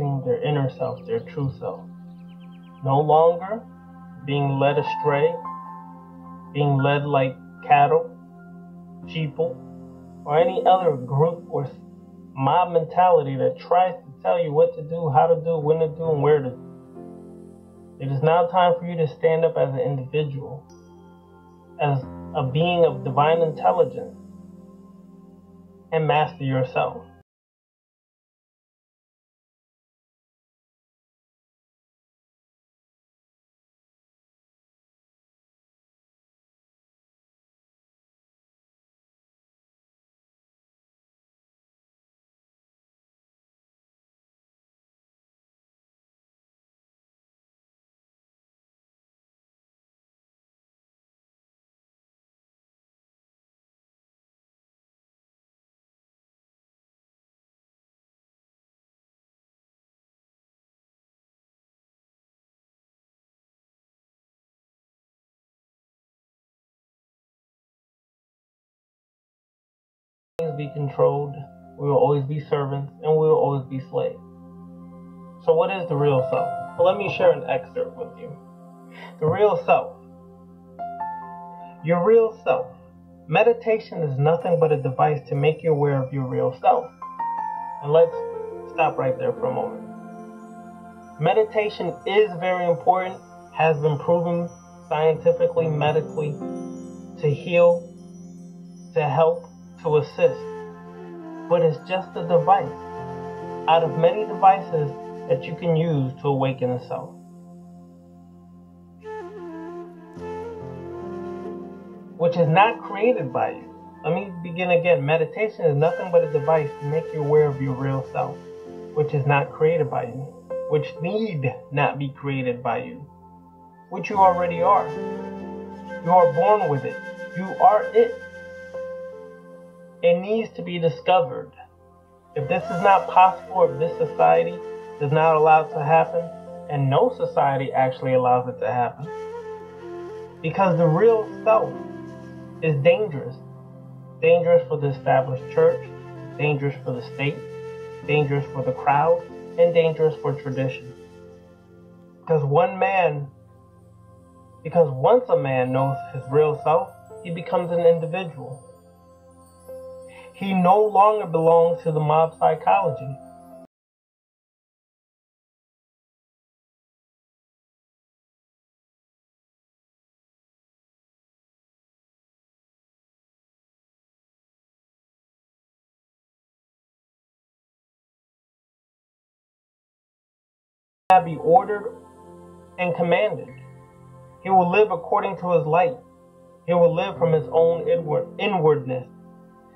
experiencing their inner self, their true self. No longer being led astray, being led like cattle, sheeple, or any other group or mob mentality that tries to tell you what to do, how to do, when to do, and where to do. It is now time for you to stand up as an individual, as a being of divine intelligence, and master yourself. Be controlled, we will always be servants, and we will always be slaves. So what is the real self? Well, let me share an excerpt with you. The real self. Your real self. Meditation is nothing but a device to make you aware of your real self. And let's stop right there for a moment. Meditation is very important, has been proven scientifically, medically, to heal, to help, to assist, but it's just a device out of many devices that you can use to awaken the self. Which is not created by you. Let me begin again. Meditation is nothing but a device to make you aware of your real self, which is not created by you, which need not be created by you, which you already are. You are born with it. You are it. It needs to be discovered. If this is not possible, if this society does not allow it to happen, and no society actually allows it to happen, because the real self is dangerous. Dangerous for the established church, dangerous for the state, dangerous for the crowd, and dangerous for tradition. Because once a man knows his real self, he becomes an individual. He no longer belongs to the mob psychology. He will not be ordered and commanded. He will live according to his light. He will live from his own inwardness.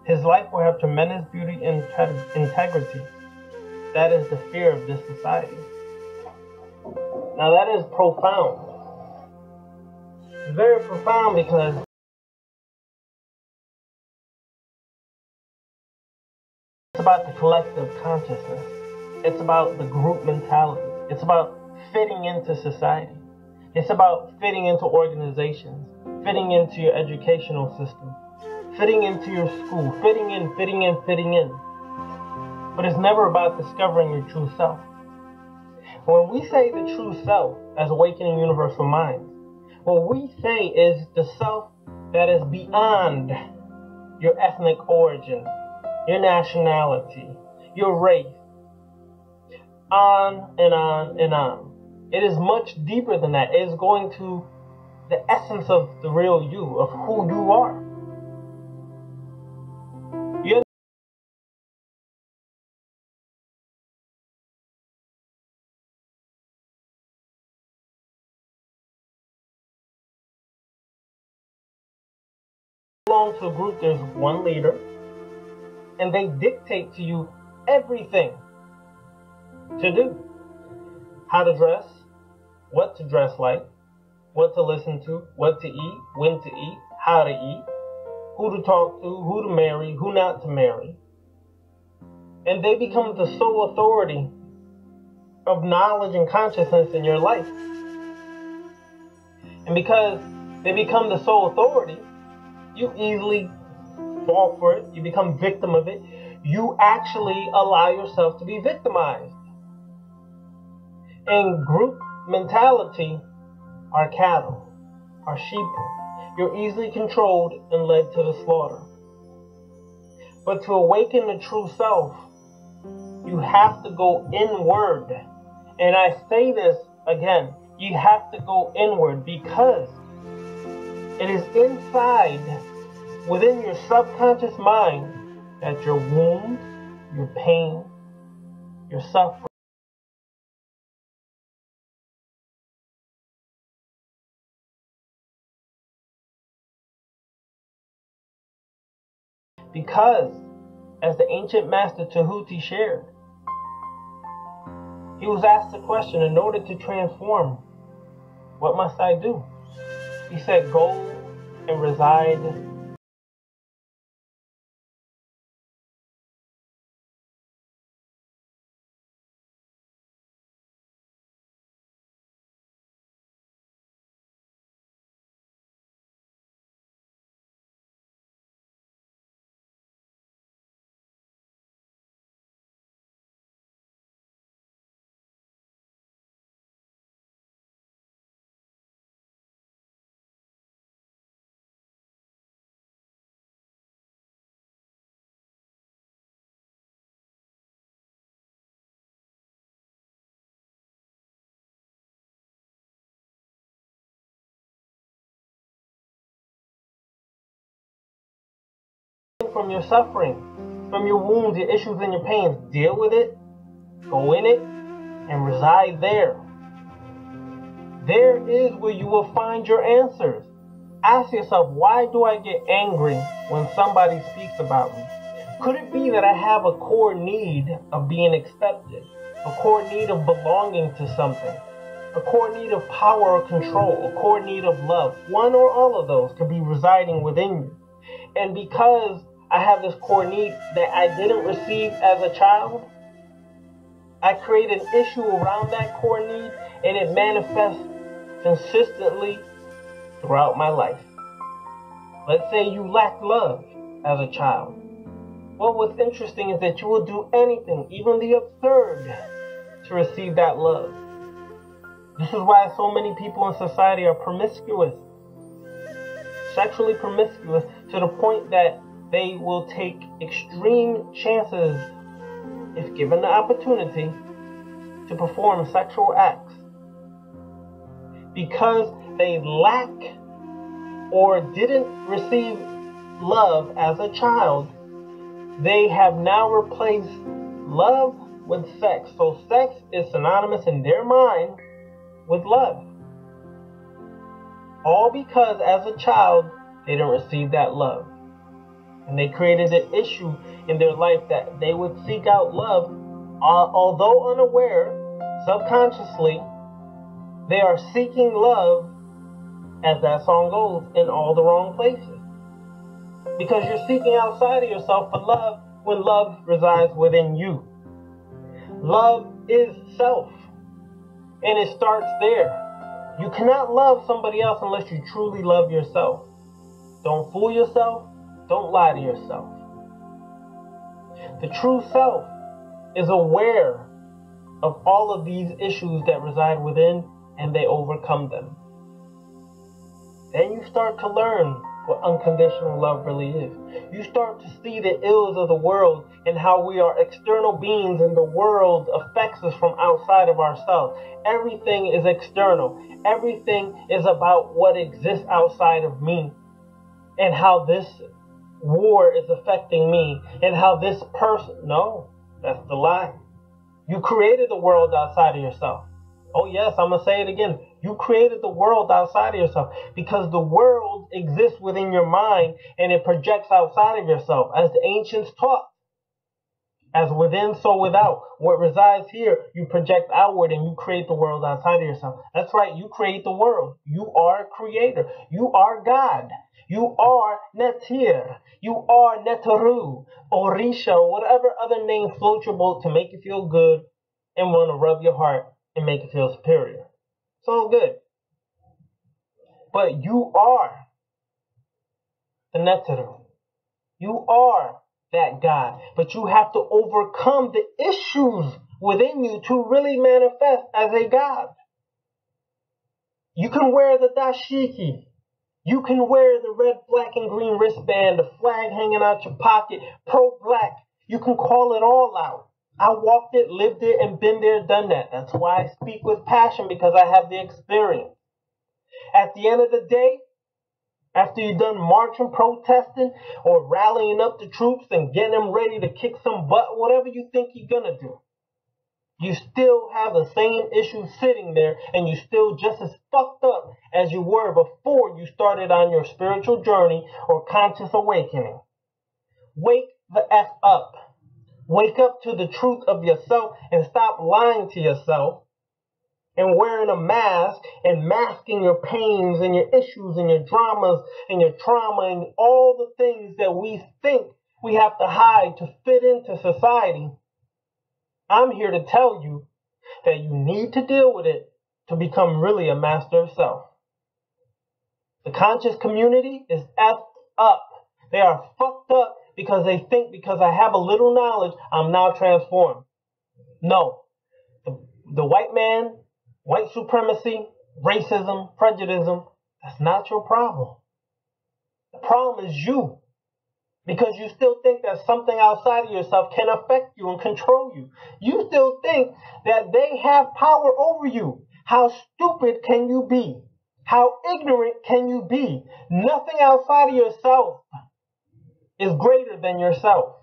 His life will have tremendous beauty and integrity. That is the fear of this society. Now that is profound. It's very profound because it's about the collective consciousness. It's about the group mentality. It's about fitting into society. It's about fitting into organizations, fitting into your educational system, fitting into your school, fitting in. But it's never about discovering your true self. When we say the true self as awakening universal minds, what we say is the self that is beyond your ethnic origin, your nationality, your race, on and on and on. It is much deeper than that. It is going to the essence of the real you, of who you are. Belong to a group, there's one leader, and they dictate to you everything to do. How to dress, what to dress like, what to listen to, what to eat, when to eat, how to eat, who to talk to, who to marry, who not to marry. And they become the sole authority of knowledge and consciousness in your life. And because they become the sole authority, you easily fall for it. You become victim of it. You actually allow yourself to be victimized. And group mentality are cattle, are sheep. You're easily controlled and led to the slaughter. But to awaken the true self, you have to go inward. And I say this again, you have to go inward because it is inside, within your subconscious mind, that your wounds, your pain, your suffering, because, as the ancient master Tahuti shared, he was asked the question, in order to transform, what must I do? He said, go and reside from your suffering, from your wounds, your issues, and your pains. Deal with it, go in it, and reside there. There is where you will find your answers. Ask yourself, why do I get angry when somebody speaks about me? Could it be that I have a core need of being accepted, a core need of belonging to something, a core need of power or control, a core need of love? One or all of those could be residing within you. And because I have this core need that I didn't receive as a child, I create an issue around that core need, and it manifests consistently throughout my life. Let's say you lack love as a child. Well, what's interesting is that you will do anything, even the absurd, to receive that love. This is why so many people in society are promiscuous, sexually promiscuous, to the point that they will take extreme chances, if given the opportunity, to perform sexual acts. Because they lack or didn't receive love as a child, they have now replaced love with sex. So sex is synonymous in their mind with love. All because as a child, they didn't receive that love. And they created an issue in their life that they would seek out love, although unaware, subconsciously, they are seeking love, as that song goes, in all the wrong places. Because you're seeking outside of yourself for love when love resides within you. Love is self, and it starts there. You cannot love somebody else unless you truly love yourself. Don't fool yourself. Don't lie to yourself. The true self is aware of all of these issues that reside within, and they overcome them. Then you start to learn what unconditional love really is. You start to see the ills of the world and how we are external beings and the world affects us from outside of ourselves. Everything is external. Everything is about what exists outside of me, and how this war is affecting me, and how this person... No, that's the lie. You created the world outside of yourself. Oh yes, I'm going to say it again. You created the world outside of yourself, because the world exists within your mind and it projects outside of yourself. As the ancients taught, as within, so without. What resides here, you project outward and you create the world outside of yourself. That's right, you create the world. You are a creator. You are God. You are Netir. You are Netaru, Orisha, whatever other name floats your boat to make you feel good and want to rub your heart and make you feel superior. It's all good. But you are the Netaru. You are that God. But you have to overcome the issues within you to really manifest as a god. You can wear the dashiki. You can wear the red, black, and green wristband, the flag hanging out your pocket, pro-black. You can call it all out. I walked it, lived it, and been there, done that. That's why I speak with passion, because I have the experience. At the end of the day, after you're done marching, protesting, or rallying up the troops and getting them ready to kick some butt, whatever you think you're going to do, you still have the same issues sitting there, and you're still just as fucked up as you were before you started on your spiritual journey or conscious awakening. Wake the F up. Wake up to the truth of yourself and stop lying to yourself and wearing a mask and masking your pains and your issues and your dramas and your trauma and all the things that we think we have to hide to fit into society. I'm here to tell you that you need to deal with it to become really a master of self. The conscious community is effed up. They are fucked up because they think because I have a little knowledge, I'm now transformed. No. The white man, white supremacy, racism, prejudice, that's not your problem. The problem is you. Because you still think that something outside of yourself can affect you and control you. You still think that they have power over you. How stupid can you be? How ignorant can you be? Nothing outside of yourself is greater than yourself.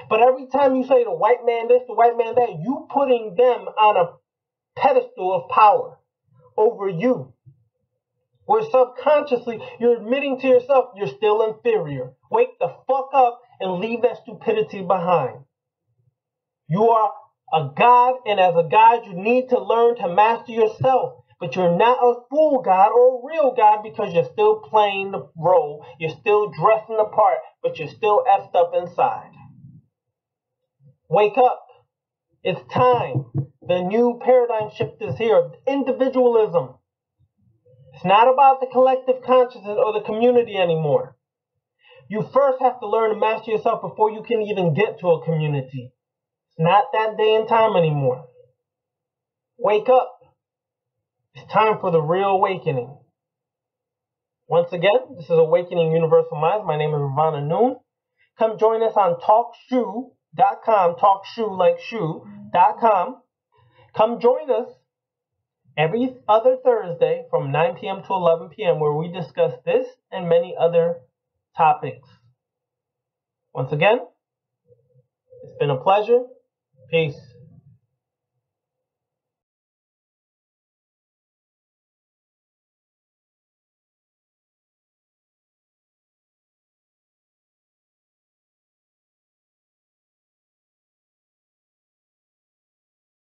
But every time you say the white man this, the white man that, you putting them on a pedestal of power over you. Where subconsciously you're admitting to yourself you're still inferior. Wake the fuck up and leave that stupidity behind. You are a god, and as a god you need to learn to master yourself. But you're not a full god or a real god because you're still playing the role. You're still dressing the part, but you're still effed up inside. Wake up. It's time. The new paradigm shift is here. Individualism. It's not about the collective consciousness or the community anymore. You first have to learn to master yourself before you can even get to a community. It's not that day and time anymore. Wake up. It's time for the real awakening. Once again, this is Awakening Universal Minds. My name is Ravana Noon. Come join us on TalkShoe.com, TalkShoe like shoe.com. Come join us every other Thursday from 9 p.m. to 11 p.m. where we discuss this and many other topics. Once again, it's been a pleasure. Peace.